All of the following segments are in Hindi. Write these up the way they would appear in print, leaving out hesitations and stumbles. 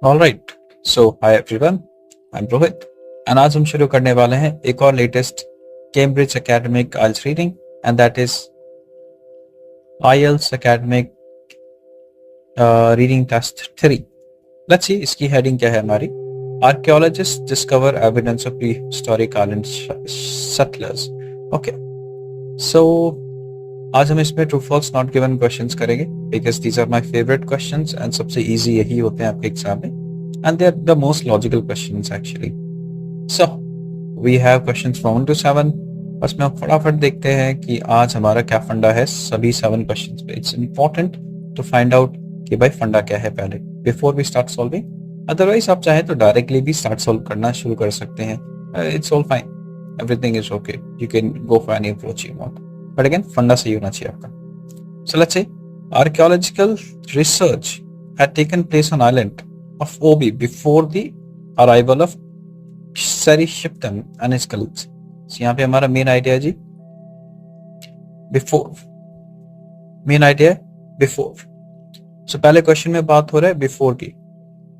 Alright, so hi everyone, I am Rohit and आज हम शुरू करने वाले हैं एक और latest Cambridge academic IELTS reading and that is IELTS academic reading test 3। Let's see इसकी हेडिंग क्या है हमारी। Archaeologist discover evidence of prehistoric island settlers. Okay, so आज हम इसमें true false not given questions करेंगे because these are my favourite questions and सबसे इजी यही होते हैं आपके एग्जाम में and they are the most logical questions actually. So we have questions from 1 to 7. बस में हम फटाफट देखते हैं कि आज हमारा क्या फंडा है सभी 7 क्वेश्चंस पे। It's important to find out कि भाई फंडा क्या है पहले before we start solving. Otherwise आप चाहे तो डायरेक्टली भी स्टार्ट सॉल्व करना शुरू कर सकते हैं। It's all fine, everything is okay, you can go for any approach you want, but again फंडा सही होना चाहिए आपका। So let's say archaeological research had taken place on island of Obi before the arrival of Sari Shipton and his colleagues. So यहाँ पे हमारा मेन आइडिया जी बिफोर, मेन आइडिया बिफोर। सो पहले क्वेश्चन में बात हो रहा है बिफोर की।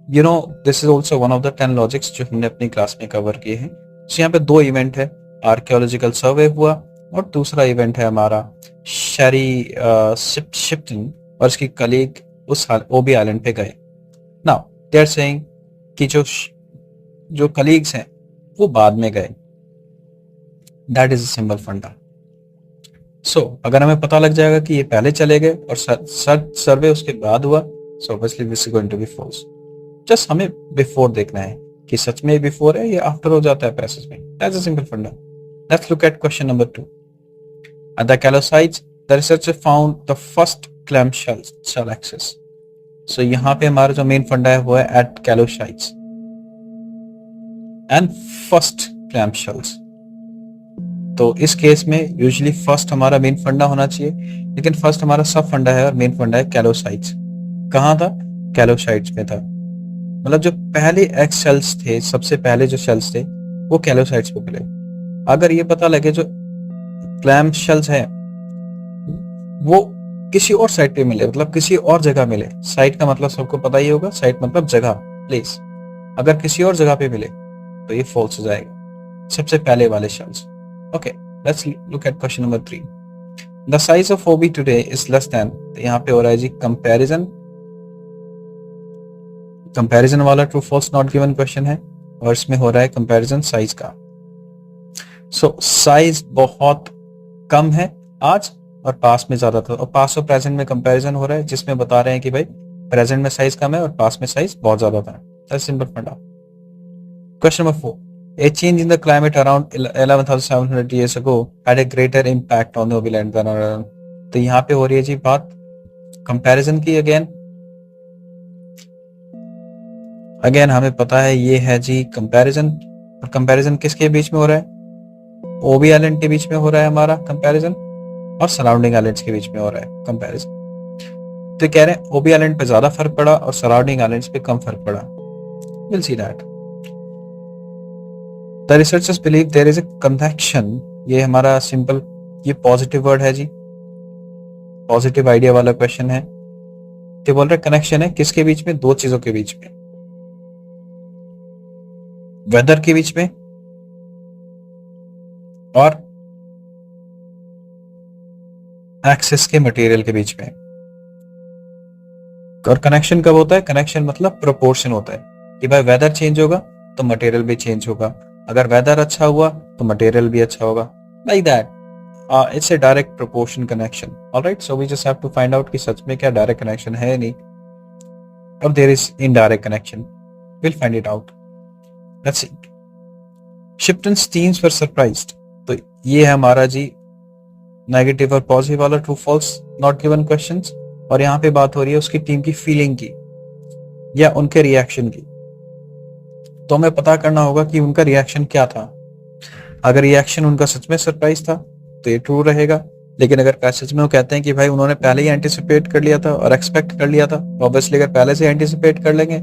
You know this is also one of the 10 logics जो हमने अपनी क्लास में कवर किए हैं। सो यहाँ पे 2 इवेंट है, आर्कियोलॉजिकल सर्वे हुआ और दूसरा इवेंट है हमारा शरी शिप्टन और उसकी कलीग उस ओबी आइलैंड पे गए। नाउ दे आर सेइंग कि जो कलीग्स हैं वो बाद में गए। दैट इज अ सिंपल फंडा। सो अगर हमें पता लग जाएगा कि ये पहले चले गए और सर्वे उसके बाद हुआ, so obviously this is going to be false. Just हमें बिफोर देखना है कि सच में बिफोर है या आफ्टर हो जाता है पैसेज में। That's a simple funda. Let's look at question number 2। At the calosites the researcher found the first clam shell axes. So यहाँ पे हमारा जो मेन फंडा है वो है at calosites and first clam shells. तो इस केस में यूजुअली फर्स्ट हमारा मेन फंडा होना चाहिए, लेकिन फर्स्ट हमारा सब फंडा है और मेन फंडा है कैलोसाइट्स। कहाँ था? कैलोसाइट्स में था। मतलब जो पहले एक्स शेल्स थे, सबसे पहले जो शेल्स थे वो कैलोसाइट्स पे मिले। अगर ये पता लगे जो क्लैम शेल्स है वो किसी और साइट पे मिले, मतलब किसी और जगह मिले। साइट का मतलब सबको पता ही होगा, साइट मतलब जगह, प्लेस। अगर किसी और जगह पे मिले तो ये फॉल्स हो जाएगा, सबसे पहले वाले shells. Okay, let's look at question number 3। The size of OB today is less than. तो यहाँ पे हो रहा है जी कंपैरिजन। कंपैरिजन वाला true false not given question है और इसमें हो रहा है कंपैरिजन साइज का। सो साइज बहुत कम है आज और पास में ज्यादा था, और पास और प्रेजेंट में कंपैरिजन हो रहा है जिसमें बता रहे हैं कि भाई प्रेजेंट में साइज कम है और पास में साइज बहुत ज्यादा था। दैट्स सिंपल फंडा। Question number 4। A change in the climate around 11,700 years ago had a greater impact on the Obi land than on Earth. तो यहाँ पे हो रही है जी बात कंपैरिजन की। अगेन हमें पता है ये है जी कंपैरिजन, और कंपैरिजन किसके बीच में हो रहा है? ओबी आइलैंड के बीच में हो रहा है हमारा कंपैरिजन, और सराउंडिंग आइलैंड्स के बीच में हो रहा है कंपैरिजन। तो कह रहे हैं ओबी आइलैंड पे ज्यादा फर्क पड़ा और सराउंडिंग आइलैंड्स पे कम फर्क पड़ा। Will see that. The researchers believe there is a connection. ये हमारा सिंपल, ये पॉजिटिव वर्ड है जी, पॉजिटिव आइडिया वाला क्वेश्चन है। तो बोल रहे कनेक्शन है किसके बीच में? 2 चीजों के बीच में, वेदर के बीच में और एक्सेस के मटेरियल के बीच में। और कनेक्शन कब होता है? कनेक्शन मतलब प्रोपोर्शन होता है कि भाई वेदर चेंज होगा तो मटेरियल भी चेंज होगा, अगर वेदर अच्छा हुआ तो मटेरियल भी अच्छा होगा, like that. It's a direct proportion connection. Alright, so we just have to find out कि सच में क्या डायरेक्ट कनेक्शन है नहीं, और there is indirect connection. Will find it out. Let's see. Shipton's teams were surprised. तो ये है हमारा जी नेगेटिव और पॉजिटिव वाला true false not given questions, और यहाँ पे बात हो रही है उसकी टीम की फीलिंग की या उनके रिएक्शन की। तो हमें पता करना होगा कि उनका रिएक्शन क्या था। अगर रिएक्शन उनका सच में सरप्राइज था तो ये ट्रू रहेगा, लेकिन अगर पैसेज में वो कहते हैं कि भाई उन्होंने पहले ही एंटिसिपेट कर लिया था और एक्सपेक्ट कर लिया था, ऑब्वियसली अगर पहले से एंटिसिपेट कर लेंगे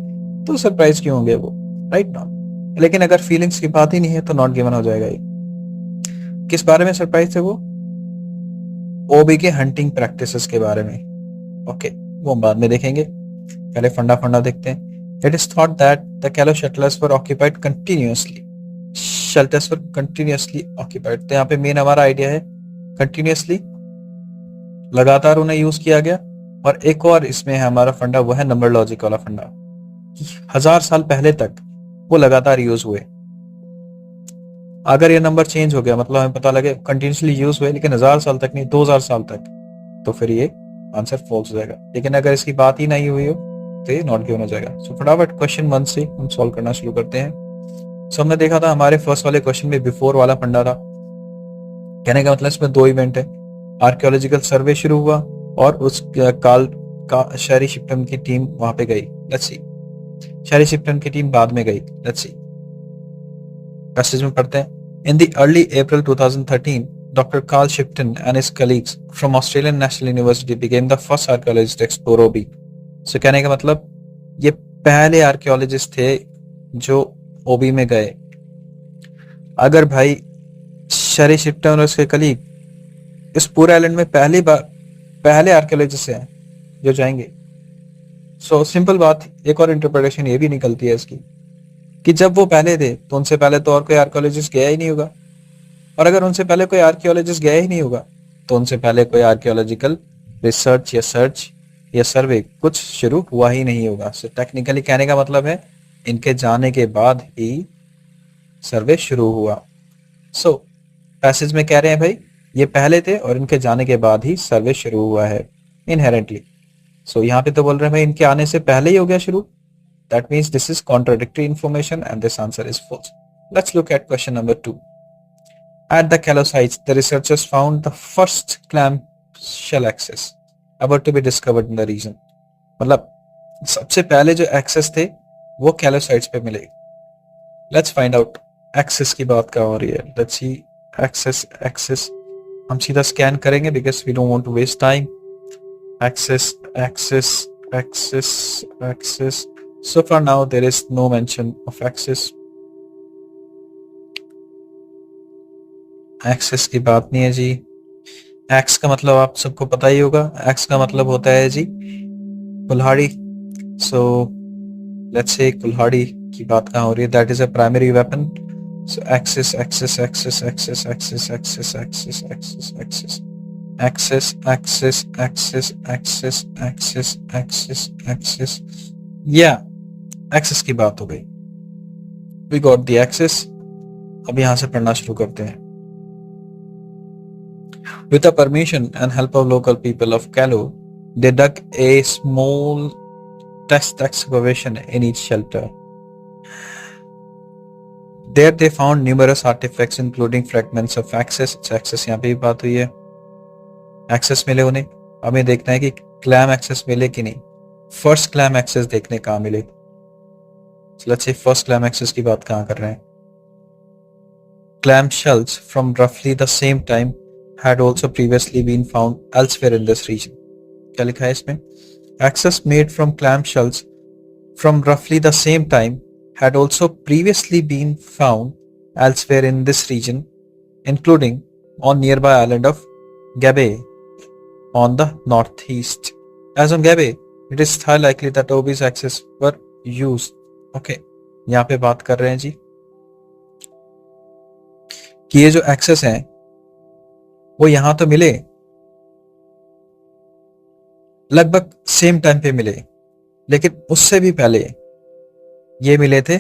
तो सरप्राइज क्यों होंगे वो, राइट नॉट। लेकिन अगर फीलिंग्स की बात ही नहीं है तो नॉट गिवन हो जाएगा ये। किस बारे में सरप्राइज थे वो? ओबी के हंटिंग प्रैक्टिसेस के बारे में। ओके, वो हम बाद में देखेंगे, पहले फंडा देखते हैं। It is thought that the Callao shelters were occupied continuously. Shelters were continuously occupied. तो यहाँ पे मेन हमारा आइडिया है continuously, लगातार उन्हें यूज किया गया। और एक और इसमें है हमारा फंडा, वो है नंबर लॉजिक वाला फंडा, 1000 साल पहले तक वो लगातार यूज हुए। अगर ये नंबर चेंज हो गया, मतलब हमें पता लगे कंटिन्यूसली यूज हुए लेकिन 1000 साल तक नहीं, 2000 साल तक, तो फिर ये आंसर फॉल्स हो जाएगा। लेकिन अगर इसकी बात ही नहीं हुई हो तो ये नॉट गिवन हो जाएगा। सो फटाफट क्वेश्चन 1 से हम सॉल्व करना शुरू करते हैं। सो हमने देखा था हमारे फर्स्ट वाले क्वेश्चन में बिफोर वाला फंडा था। कहने का मतलब इसमें 2 इवेंट है, आर्कियोलॉजिकल सर्वे शुरू हुआ और उस काल का शहरी शिफ्टन की टीम वहां पे गई। लेट्स सी, शहरी शिफ्टन की टीम बाद में गई। लेट्स सी, पैसेज में पढ़ते हैं। In the early April 2013, Dr. Carl Shipton and his colleagues from Australian National University became the first archaeologists to explore OB. So कहने का मतलब ये पहले आर्कियोलॉजिस्ट थे जो ओबी में गए। अगर भाई शहरी शिफ्टन और उसके कलीग इस पूरे आइलैंड में पहले आर्कियोलॉजिस्ट हैं जो जाएंगे। सो सिंपल बात, एक और इंटरप्रिटेशन ये भी निकलती है इसकी कि जब वो पहले थे तो उनसे पहले तो और कोई आर्कियोलॉजिस्ट गया ही नहीं होगा, और अगर उनसे पहले कोई आर्कियोलॉजिस्ट गया ही नहीं होगा तो उनसे पहले कोई आर्कियोलॉजिकल रिसर्च या सर्च या सर्वे कुछ शुरू हुआ ही नहीं होगा। सो टेक्निकली कहने का मतलब है इनके जाने के बाद ही सर्वे शुरू हुआ। सो पैसेज में कह रहे हैं भाई ये पहले थे और इनके जाने के बाद ही सर्वे शुरू हुआ है इनहेरेंटली। सो यहाँ पे तो बोल रहे हैं भाई इनके आने से पहले ही हो गया शुरू। That means this is contradictory information and this answer is false. Let's look at question number 2. At the Callao sites, the researchers found the first clam shell axis about to be discovered in the region. मतलब सबसे पहले जो एक्सेस थे वो Callao sites पे मिले। Let's find out एक्सेस की बात क्या हो रही है। Let's see एक्सेस हम सीधा स्कैन करेंगे because we don't want to waste time. Axes. So far now there is no mention of axis. Axes की बात नहीं है जी। एक्स का मतलब आप सबको पता ही होगा, एक्स का मतलब होता है जी कुल्हाड़ी। सो लेट्स से कुल्हाड़ी की बात कहाँ हो रही है, that is a primary weapon. So axes axes axes axes axes axes axes axes axes axes axes axes axes axes axes axes या एक्सेस की बात हो गई। We got the axes. अब यहां से पढ़ना शुरू करते हैं। With the permission and help of local people of Callao, they dug a small test excavation in each shelter. There they found numerous artifacts including fragments of axes. Axes यहाँ पे भी बात हुई है, एक्सेस मिले उन्हें। हमें देखना है कि क्लैम एक्सेस मिले कि नहीं। फर्स्ट क्लैम एक्सेस देखने कहाँ मिले। Let's say first clam access की बात कहाँ कर रहे हैं। Clam shells from roughly the same time had also previously been found elsewhere in this region. क्या लिखा है इसमें? Access made from clam shells from roughly the same time had also previously been found elsewhere in this region, including on nearby island of Gabe on the northeast. As on Gabe, it is highly likely that Obi's axes were used. Okay, यहाँ पे बात कर रहे हैं जी कि ये जो एक्सेस हैं वो यहां तो मिले, लगभग सेम टाइम पे मिले, लेकिन उससे भी पहले ये मिले थे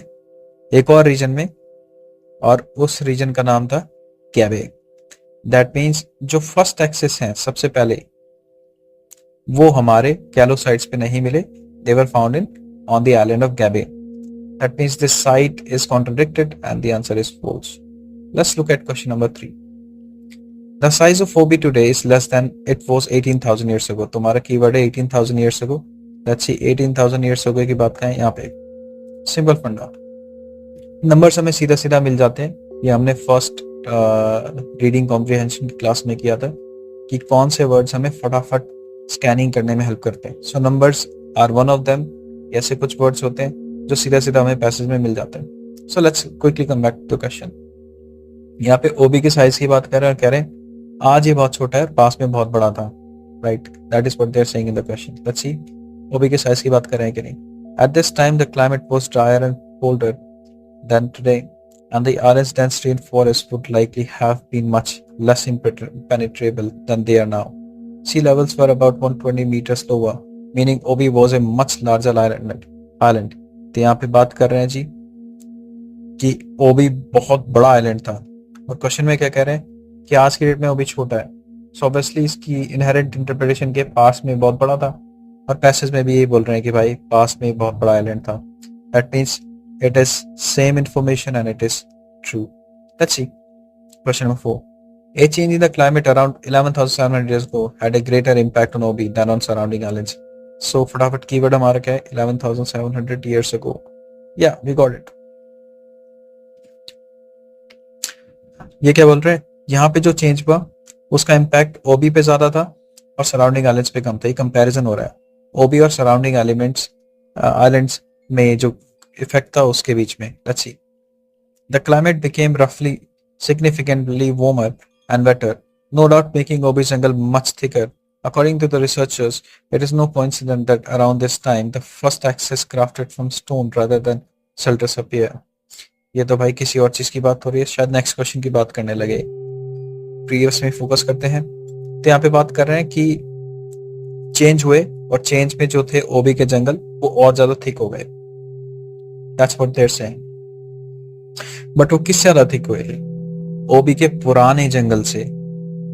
एक और रीजन में, और उस रीजन का नाम था गैबे। दैट मीन्स जो फर्स्ट एक्सेस हैं सबसे पहले वो हमारे कैलो साइट्स पे नहीं मिले, they were found in on the island of Gabe. That means this site is contradicted and the answer is false. Let's look at question number 3. The size of Obi today is less than it was 18,000 years ago. तुम्हारा कीवर्ड है 18,000 years ago. Let's see 18,000 years ago की बात करें यहाँ पे। सिंपल फंडा, नंबर्स हमें सीधा सीधा मिल जाते हैं। ये हमने फर्स्ट रीडिंग कॉम्प्रिहेंशन क्लास में किया था कि कौन से वर्ड्स हमें फटाफट स्कैनिंग करने में हेल्प करते हैं। So numbers are one of them. ऐसे कुछ वर्ड्स होते हैं जो सीधा सीधा हमें पैसेज में मिल जाते हैं। So let's quickly come back to question. यहाँ पे ओबी की साइज की बात कर रहे हैं और कह रहे हैं आज ये बहुत छोटा है और पास में बहुत बड़ा था, right? That is what they are saying in the question. Let's see ओबी के साइज की बात कर रहे हैं कि नहीं। At this time, the climate was drier and colder than today, and the island's dense rainforests would likely have been much less impenetrable than they are now. Sea levels were about 120 meters lower, meaning Obi was a much larger island. तो यहाँ पे बात कर रहे हैं जी कि ओबी बहुत बड़ा आइलैंड था, और क्वेश्चन में क्या कह रहे हैं कि आज की डेट में ओबी छोटा है. सो ऑब्वियसली इसकी इनहेरेंट इंटरप्रिटेशन के पास में बहुत बड़ा था, और पैसेज में भी यही बोल रहे हैं कि भाई पास में बहुत बड़ा आइलैंड था. That means it is same information and it is true. Let's see. Question number 4. A change in the climate around 11,700 years ago had a greater impact on Obi than on surrounding islands. So फटाफट कीवर्ड हमारा क्या है? 11,700 years ago. Yeah, we got it. ये क्या बोल रहे हैं? यहाँ पे जो चेंज हुआ उसका इम्पैक्ट ओबी पे ज्यादा था और सराउंडिंग आइलैंड्स पे कम था. ये कंपैरिजन हो रहा है ओबी और सराउंडिंग आइलैंड्स में जो इफेक्ट था उसके बीच में. Let's see. The climate became रफली significantly warmer and wetter, no doubt making Obi jungle much thicker. According to the researchers, it is no coincidence that around this time the first axis crafted from stone rather than shelters appear. ये तो भाई किसी और चीज की बात हो रही है, शायद नेक्स्ट क्वेश्चन की बात करने लगे. प्रीवियस में फोकस करते हैं. तो यहाँ पे बात कर रहे हैं कि चेंज हुए और चेंज में जो थे ओबी के जंगल वो और ज्यादा थिक हो गए. That's what they're saying. But वो किससे ज्यादा थिक हुए? ओबी के पुराने जंगल से,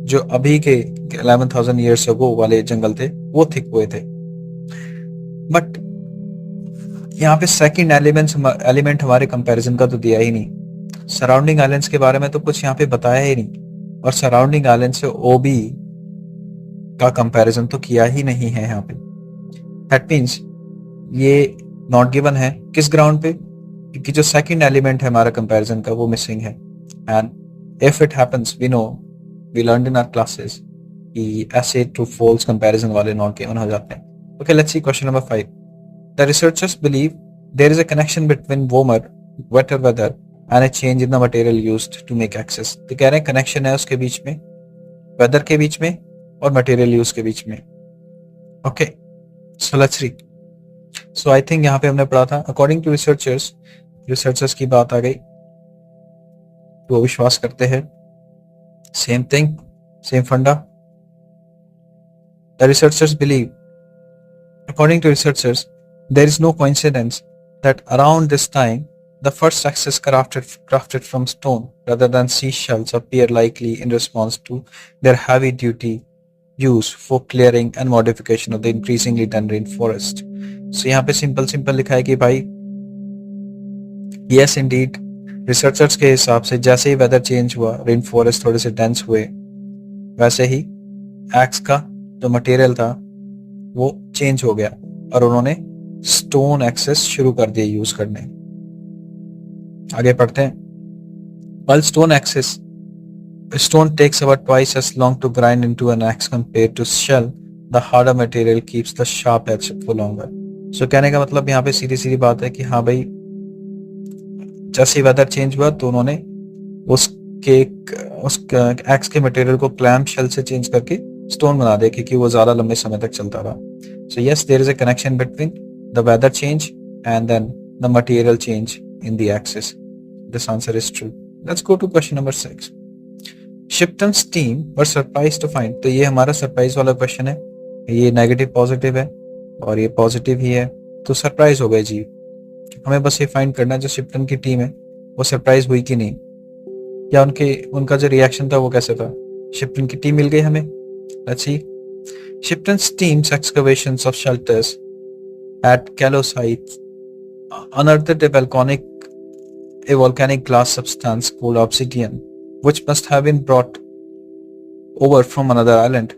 जो अभी के 11,000 years ago वाले जंगल थे वो थिक हुए थे. बट यहाँ पे सेकंड एलिमेंट हमारे कंपैरिजन का तो दिया ही नहीं. सराउंडिंग आइलैंड्स के बारे में तो कुछ यहाँ पे बताया ही नहीं, और सराउंडिंग आइलैंड से ओबी का कंपैरिजन तो किया ही नहीं है यहाँ पे. दैट मीन्स ये नॉट गिवन है. किस ग्राउंड पे? क्योंकि जो सेकंड एलिमेंट है हमारा कंपैरिजन का वो मिसिंग है. And if it happens, we know, we learned in our classes कि ऐसे ट्रू फॉल्स कंपैरिजन वाले नॉट गिवन हो जाते हैं. Okay, let's see question number 5. The researchers believe there is a connection between warmer wetter weather and a change in the material used to make axes. तो कह रहे हैं कनेक्शन है उसके बीच में, वेदर के बीच में और मटेरियल यूज के बीच में. Okay, so let's read. So I think यहाँ पे हमने पढ़ा था अकॉर्डिंग टू रिसर्चर्स की बात आ गई तो विश्वास करते हैं. Same thing, same funda. The researchers believe, according to researchers, there is no coincidence that around this time the first axis crafted from stone rather than seashells appear likely in response to their heavy duty use for clearing and modification of the increasingly dense rainforest. So यहाँ पे सिंपल लिखा है कि भाई yes indeed, रिसर्चर्स के हिसाब से जैसे ही वेदर चेंज हुआ, रेन फॉरेस्ट थोड़े से डेंस हुए, वैसे ही एक्स का जो मटेरियल था वो चेंज हो गया और उन्होंने स्टोन एक्सेस शुरू कर दिए यूज करने. आगे पढ़ते हैं. While stone takes about twice as long to grind into an axe compared to shell, the harder material keeps the sharp edge for longer. So कहने का मतलब यहाँ पे सीधी बात है कि हाँ भाई जैसे वेदर चेंज हुआ तो उन्होंने उस एक्स के मटेरियल को क्लैम शेल से चेंज करके स्टोन बना दिया क्योंकि वो ज्यादा लंबे समय तक चलता रहा. So yes, there is a connection between the weather change and then the material change in the axis. This answer is true. Let's go to question number 6. Shipton's team were surprised to find. तो ये हमारा सरप्राइज वाला क्वेश्चन है. ये नेगेटिव पॉजिटिव है और ये पॉजिटिव ही है, तो सरप्राइज हो गए जी. हमें बस ये फाइंड करना है जो शिप्टन की टीम है वो सरप्राइज हुई कि नहीं, या उनका जो रिएक्शन था वो कैसे था. शिप्टन की टीम मिल गई हमें. Let's see. Shipton's team's excavations of shelters at Kalos Heights unearthed a volcanic glass substance called obsidian, which must have been brought over from another island,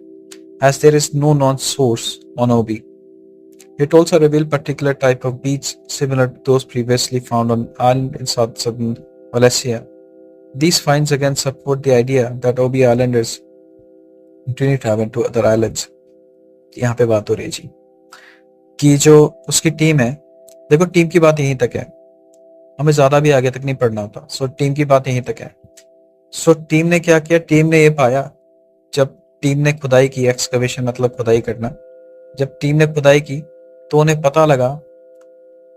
as there is no known source on Obi. It also revealed particular type of beads similar to those previously found on island in southern Valencia. These finds again support the idea that Obi Islanders didn't travel to other islands. यहाँ पे बात हो रही है जी कि जो उसकी टीम है, देखो टीम की बात यहीं तक है, हमें ज्यादा भी आगे तक नहीं पढ़ना होता. सो टीम की बात यहीं तक है. सो टीम ने क्या किया, टीम ने ये पाया, जब टीम ने खुदाई की, एक्सकवेशन मतलब खुदाई करना, जब टीम ने खुदाई की तो उन्हें पता लगा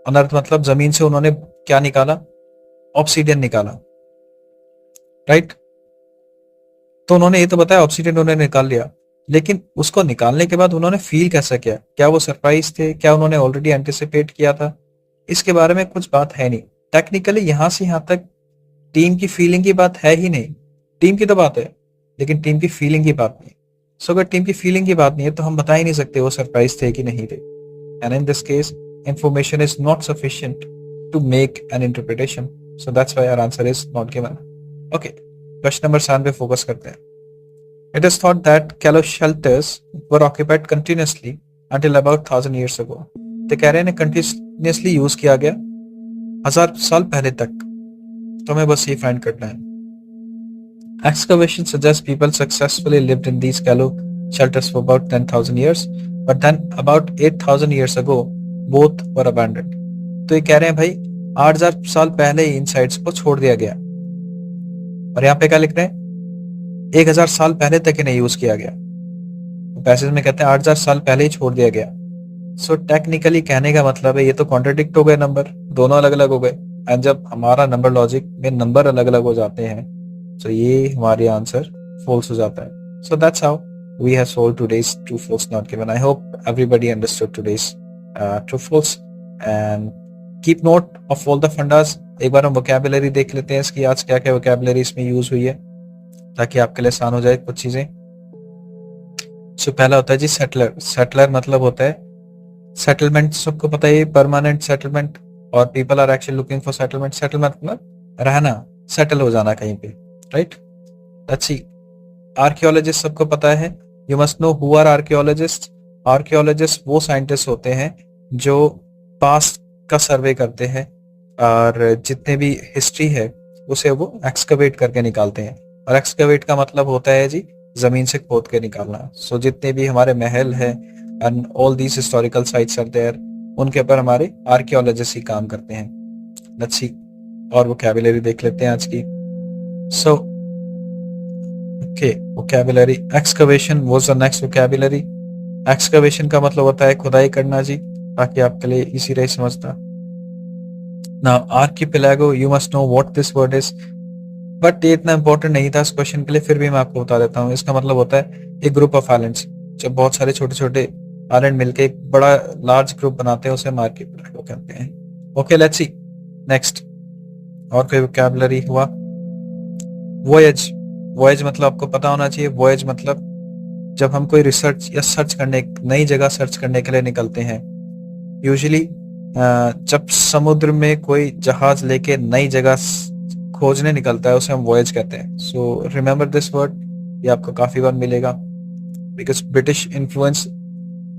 अनर्थ मतलब जमीन से उन्होंने क्या निकाला, ऑब्सीडियन निकाला, राइट। तो उन्होंने ये तो बताया ऑब्सीडियन उन्होंने निकाल लिया, लेकिन उसको निकालने के बाद उन्होंने फील कैसा किया, क्या वो सरप्राइज थे, क्या उन्होंने ऑलरेडी एंटिसिपेट किया था, इसके बारे में कुछ बात है नहीं। टेक्निकली यहां से यहां तक टीम की फीलिंग की बात है ही नहीं। टीम की तो बात है, लेकिन टीम की फीलिंग की बात नहीं। सो अगर टीम की फीलिंग की बात नहीं है तो हम बता ही नहीं सकते वो सरप्राइज थे कि नहीं थे। And in this case information is not sufficient to make an interpretation, so that's why our answer is not given. Okay, question number 7 पे फोकस करते हैं। It is thought that callow shelters were occupied continuously until about 1000 years ago। तो कह रहे हैं कंटिन्यूअसली यूज किया गया 1000 साल पहले तक। तो हमें बस ये फाइंड करना है। Excavation suggests people successfully lived in these shallow shelters for about 10,000 years, but then about 8,000 years ago, both were abandoned। तो ये कह रहे हैं भाई 8,000 साल पहले ही इन साइट्स को छोड़ दिया गया, और यहाँ पे क्या लिख रहे हैं 1,000 साल पहले तक इन्हें यूज किया गया। तो पैसेज में कहते हैं 8,000 साल पहले ही छोड़ दिया गया। सो टेक्निकली कहने का मतलब है ये तो कॉन्ट्रडिक्ट हो गए, नंबर दोनों अलग अलग हो गए। एंड जब हमारा नंबर लॉजिक में नंबर अलग अलग हो जाते हैं तो ये हमारे आंसर फॉल्स हो जाता है। So that's how we have solved today's true false not given. I hope everybody understood today's true false and keep note of all the fundas. एक बार हम वोकैबुलरी देख लेते हैं इसकी, आज क्या क्या वोकैबुलरी इसमें यूज हुई है, ताकि आपके लिए आसान हो जाए कुछ चीजें। सो पहला होता है जी सेटलर। सेटलर मतलब होता है सेटलमेंट, सबको पता है परमानेंट सेटलमेंट, और people are actually looking for settlement. Settlement मतलब रहना, सेटल हो जाना कहीं पे, राइट। लेट्स सी आर्कियोलॉजिस्ट सबको पता है, you must know who are archaeologist. Archaeologist वो साइंटिस्ट होते हैं जो पास्ट का सर्वे करते हैं और जितने भी हिस्ट्री है उसे वो एक्सकवेट करके निकालते हैं। और एक्सकवेट का मतलब होता है जी जमीन से खोद के निकालना। सो जितने भी हमारे महल है and all these historical sites are there, उनके ऊपर हमारे आर्कियोलॉजिस्ट ही काम करते हैं। लेट्स सी और वोकैबुलरी देख लेते हैं आज की। So okay, vocabulary excavation was the next vocabulary. Excavation का मतलब होता है खुदाई करना जी, ताकि आपके लिए इजी रहे समझना। Now archipelago, you must know what this word is, but ये इतना इंपॉर्टेंट नहीं था इस क्वेश्चन के लिए, फिर भी मैं आपको बता देता हूँ। इसका मतलब होता है एक ग्रुप ऑफ आइलैंड्स, जब बहुत सारे छोटे छोटे आइलैंड मिलके एक बड़ा लार्ज ग्रुप बनाते हैं उसे हम आर्किपेलागो कहते हैं। Okay let's C next. और कोई वोकैबुलरी हुआ। वॉयज। वॉयज मतलब आपको पता होना चाहिए। वॉयज मतलब जब हम कोई रिसर्च या सर्च करने, नई जगह सर्च करने के लिए निकलते हैं, यूजुअली जब समुद्र में कोई जहाज लेके नई जगह खोजने निकलता है उसे हम वॉयज कहते हैं। सो रिमेंबर दिस वर्ड, ये आपको काफी बार मिलेगा, बिकॉज ब्रिटिश इन्फ्लुएंस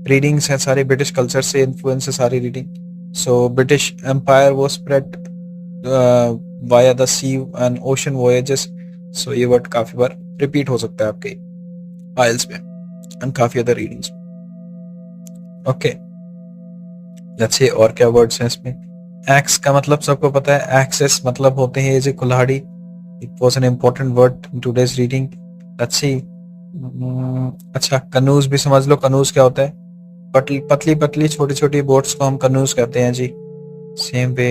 रीडिंग्स है सारी, ब्रिटिश कल्चर से इन्फ्लुएंस है सारी रीडिंग। सो ब्रिटिश एम्पायर वो spread via the sea and ocean voyages. So ये वर्ड काफी बार रिपीट हो सकता है आपके आइल्स में एंड काफी अदर रीडिंग्स में। ओके लेट्स सी और क्या वर्ड्स हैं इसमें। एक्स का मतलब सबको पता है, एक्सेस मतलब होते हैं ये कुल्हाड़ी। It was an important word in today's reading. Let's see अच्छा कनूज भी समझ लो। कनूज क्या होता है, पतली पतली पतली छोटी छोटी बोट्स को हम कनूज कहते हैं जी। Same way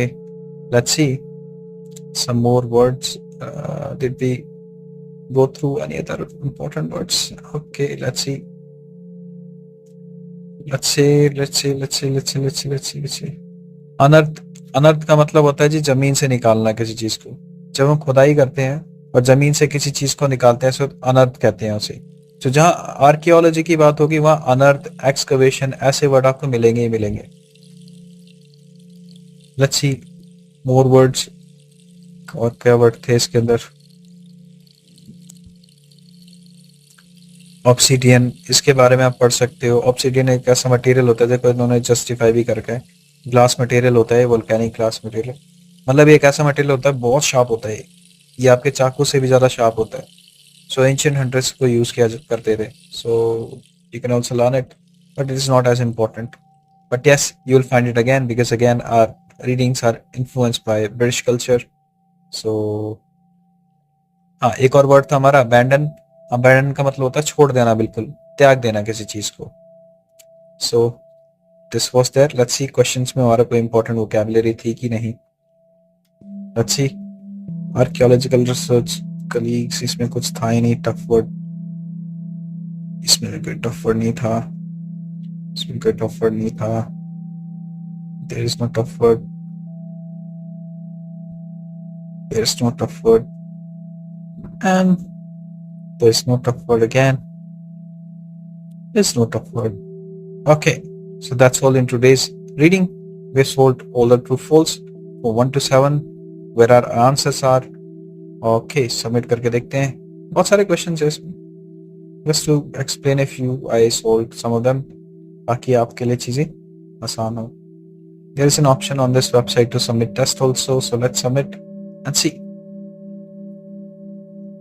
let's see some more words. Did we go through any other important words? Okay, let's see. अनर्थ। अनर्थ का मतलब होता है जी जमीन से निकालना किसी चीज को। जब हम खुदाई करते हैं और जमीन से किसी चीज को निकालते हैं तो अनर्थ कहते हैं उसे। तो जहां आर्कियोलॉजी की बात होगी वहां अनर्थ, एक्सकवेशन ऐसे वर्ड आपको मिलेंगे ही मिलेंगे। Let's see more words. और क्या वर्ड थे इसके अंदर। ऑब्सीडियन, इसके बारे में आप पढ़ सकते हो। ऑब्सीडियन एक ऐसा मटेरियल होता है, देखो इन्होंने जस्टिफाई भी करके है, ग्लास मटेरियल होता है, वोल्केनिक ग्लास मटेरियल। मतलब एक ऐसा मटेरियल होता है बहुत शार्प होता है, ये आपके चाकू से भी ज्यादा शार्प होता है। सो एंशिएंट हंटर्स को यूज किया करते थे। So you can also learn it, but it is not as important. But yes you will find it again, because again our readings are influenced by British culture. So हाँ, एक और वर्ड था हमारा अबैंडन। अबैंडन का मतलब होता है छोड़ देना, बिल्कुल त्याग देना किसी चीज को। सो this was there. Let's see questions में हमारा कोई important vocabulary थी कि नहीं. Let's see. Archaeological research colleagues, इसमें कुछ था ही नहीं tough word. इसमें कोई tough word नहीं था. इसमें कोई tough word नहीं था. There is no tough word. There is no tough word. And there is no tough word again. There's no tough word. Okay, so that's all in today's reading. We solved all the true false for 1 to 7 where our answers are. Okay, submit करके देखते हैं. बहुत सारे questions हैं इसमें. Just to explain a few, I solved some of them ताकि आपके लिए चीजें आसान हो. There is an option on this website to submit test also, so let's submit and see.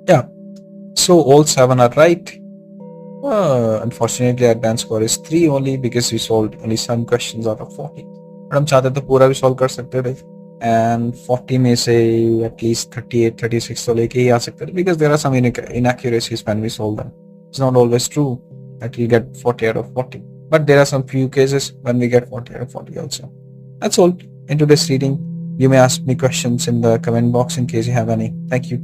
Yeah, so all 7 are right. Unfortunately, our advanced score is 3 only because we solved only 7 questions out of 40. But हम चाहते तो पूरा भी solve कर सकते थे. And 40 में से at least 38, 36 तो लेके ही आ सकते थे because there are some inaccuracies when we solve them. It's not always true that we get 40 out of 40. But there are some few cases when we get 40 out of 40 also. That's all in today's reading. You may ask me questions in the comment box in case you have any. Thank you.